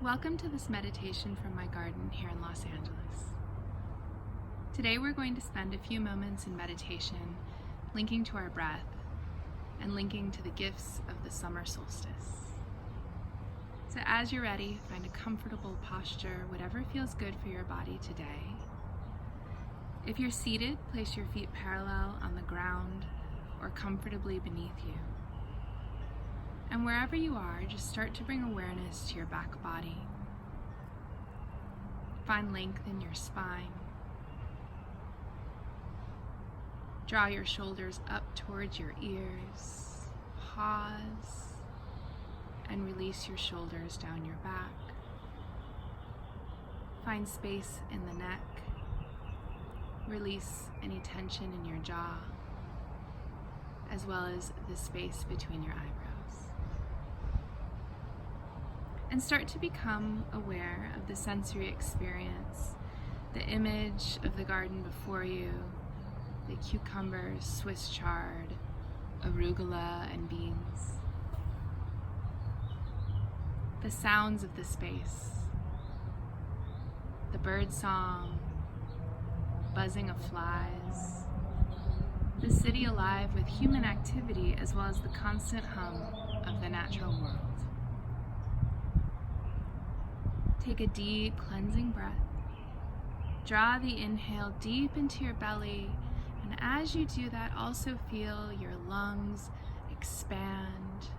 Welcome to this meditation from my garden here in Los Angeles. Today we're going to spend a few moments in meditation linking to our breath and linking to the gifts of the summer solstice. So as you're ready, find a comfortable posture, whatever feels good for your body today. If you're seated, place your feet parallel on the ground or comfortably beneath you. And wherever you are, just start to bring awareness to your back body. Find length in your spine. Draw your shoulders up towards your ears. Pause and release your shoulders down your back. Find space in the neck. Release any tension in your jaw, as well as the space between your eyebrows. And start to become aware of the sensory experience, the image of the garden before you, the cucumbers, Swiss chard, arugula, and beans. The sounds of the space, the bird song, buzzing of flies, the city alive with human activity as well as the constant hum of the natural world. Take a deep cleansing breath. Draw the inhale deep into your belly, and as you do that, also feel your lungs expand.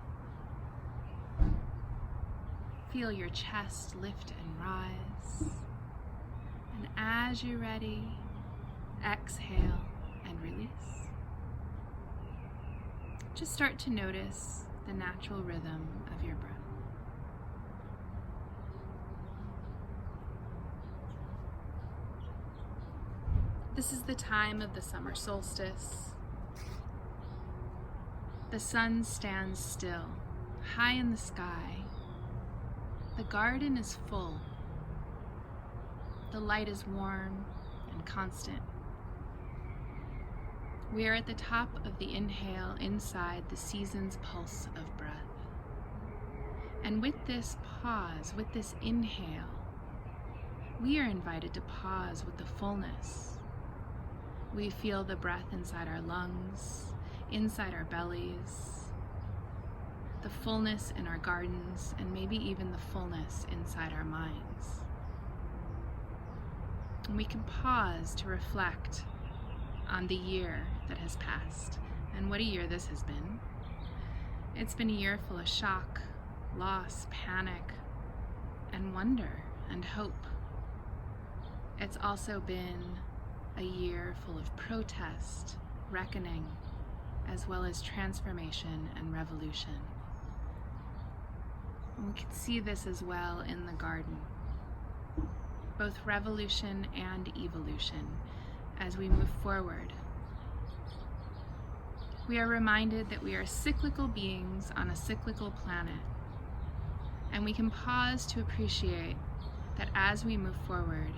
Feel your chest lift and rise. And as you're ready, exhale and release. Just start to notice the natural rhythm of your breath. This is the time of the summer solstice. The sun stands still, high in the sky. The garden is full. The light is warm and constant. We are at the top of the inhale inside the season's pulse of breath. And with this pause, with this inhale, we are invited to pause with the fullness. We feel the breath inside our lungs, inside our bellies, the fullness in our gardens, and maybe even the fullness inside our minds. And we can pause to reflect on the year that has passed, and what a year this has been. It's been a year full of shock, loss, panic, and wonder and hope. It's also been a year full of protest, reckoning, as well as transformation and revolution. And we can see this as well in the garden, both revolution and evolution as we move forward. We are reminded that we are cyclical beings on a cyclical planet, and we can pause to appreciate that as we move forward,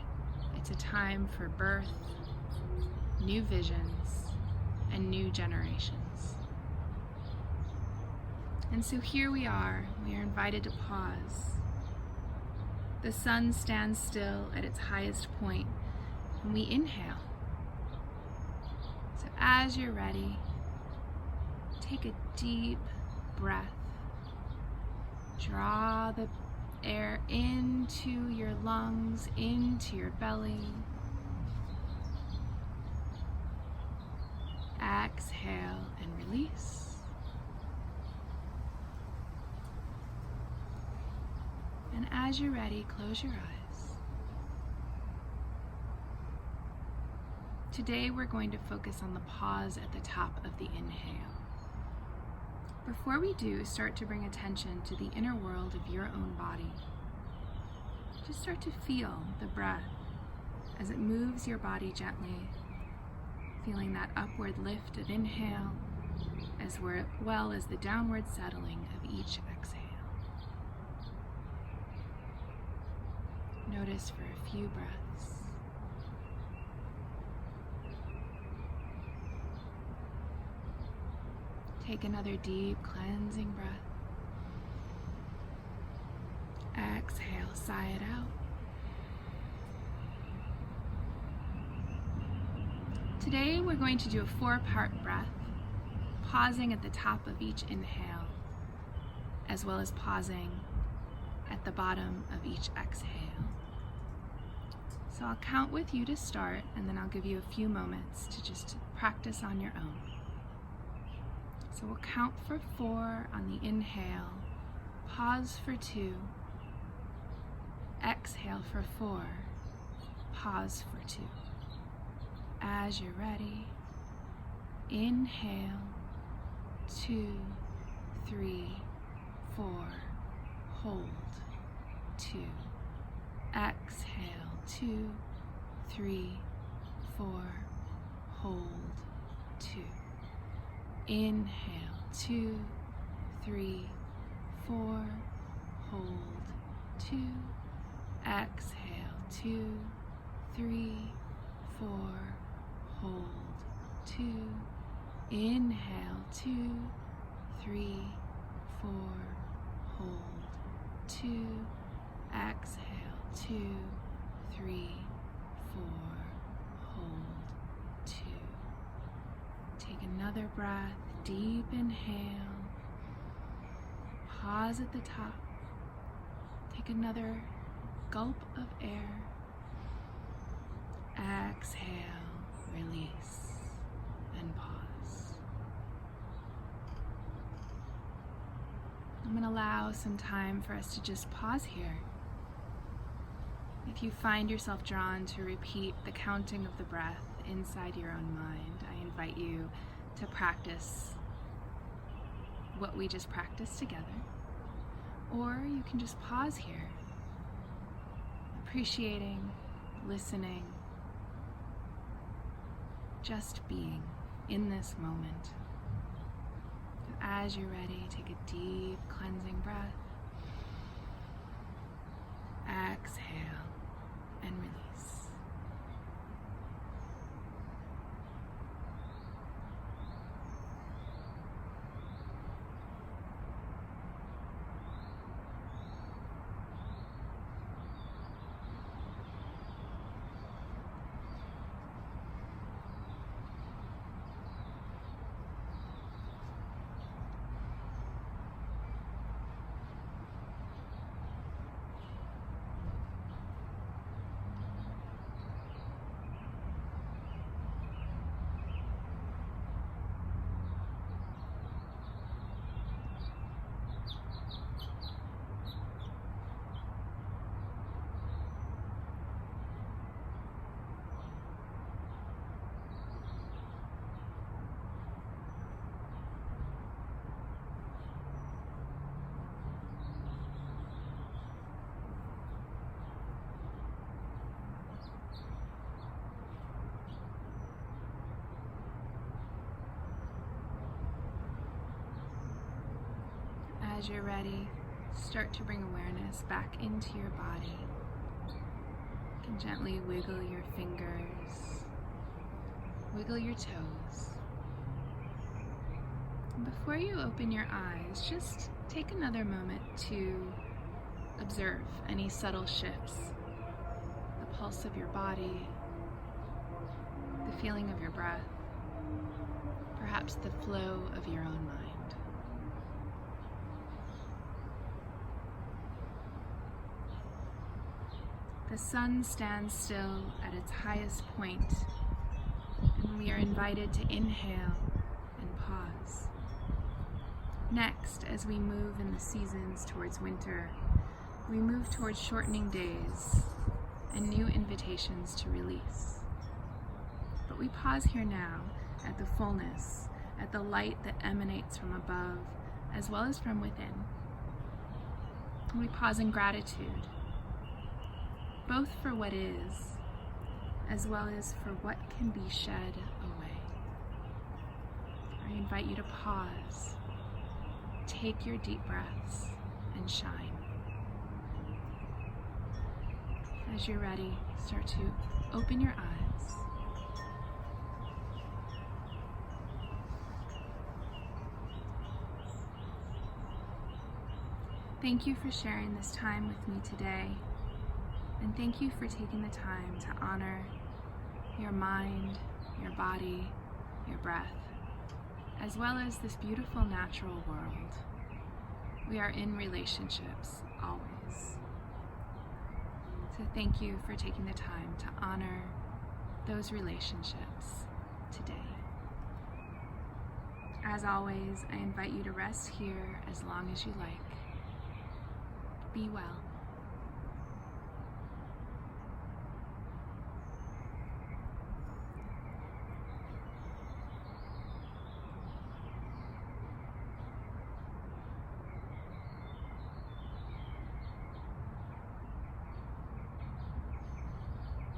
it's a time for birth, new visions, and new generations. And so here we are invited to pause. The sun stands still at its highest point, and we inhale. So as you're ready, take a deep breath. Draw the air into your lungs, into your belly. Exhale and release. And as you're ready, close your eyes. Today we're going to focus on the pause at the top of the inhale. Before we do, start to bring attention to the inner world of your own body. Just start to feel the breath as it moves your body gently, feeling that upward lift of inhale, as well as the downward settling of each exhale. Notice for a few breaths. Take another deep cleansing breath. Exhale, sigh it out. Today we're going to do a 4-part breath, pausing at the top of each inhale, as well as pausing at the bottom of each exhale. So I'll count with you to start, and then I'll give you a few moments to just practice on your own. So we'll count for 4 on the inhale, pause for 2, exhale for 4, pause for 2. As you're ready, inhale, 2, 3, 4, hold, 2, exhale, 2, 3, 4, hold, 2, inhale, 2, 3, 4, hold, 2, exhale, 2, 3, 4, hold, 2, inhale, 2, 3, 4, hold, 2, exhale, 2, 3, 4, hold, 2. Take another breath, deep inhale, pause at the top, take another gulp of air, exhale, release, and pause. I'm going to allow some time for us to just pause here. If you find yourself drawn to repeat the counting of the breath inside your own mind, I invite you to practice what we just practiced together. Or you can just pause here, appreciating, listening, just being in this moment. As you're ready, take a deep cleansing breath. Exhale and release. As you're ready, start to bring awareness back into your body. You can gently wiggle your fingers, wiggle your toes. And before you open your eyes, just take another moment to observe any subtle shifts, the pulse of your body, the feeling of your breath, perhaps the flow of your own mind. The sun stands still at its highest point, and we are invited to inhale and pause. Next, as we move in the seasons towards winter, we move towards shortening days and new invitations to release. But we pause here now at the fullness, at the light that emanates from above as well as from within. And we pause in gratitude, both for what is, as well as for what can be shed away. I invite you to pause, take your deep breaths, and shine. As you're ready, start to open your eyes. Thank you for sharing this time with me today, and thank you for taking the time to honor your mind, your body, your breath, as well as this beautiful natural world. We are in relationships always. So thank you for taking the time to honor those relationships today. As always, I invite you to rest here as long as you like. Be well.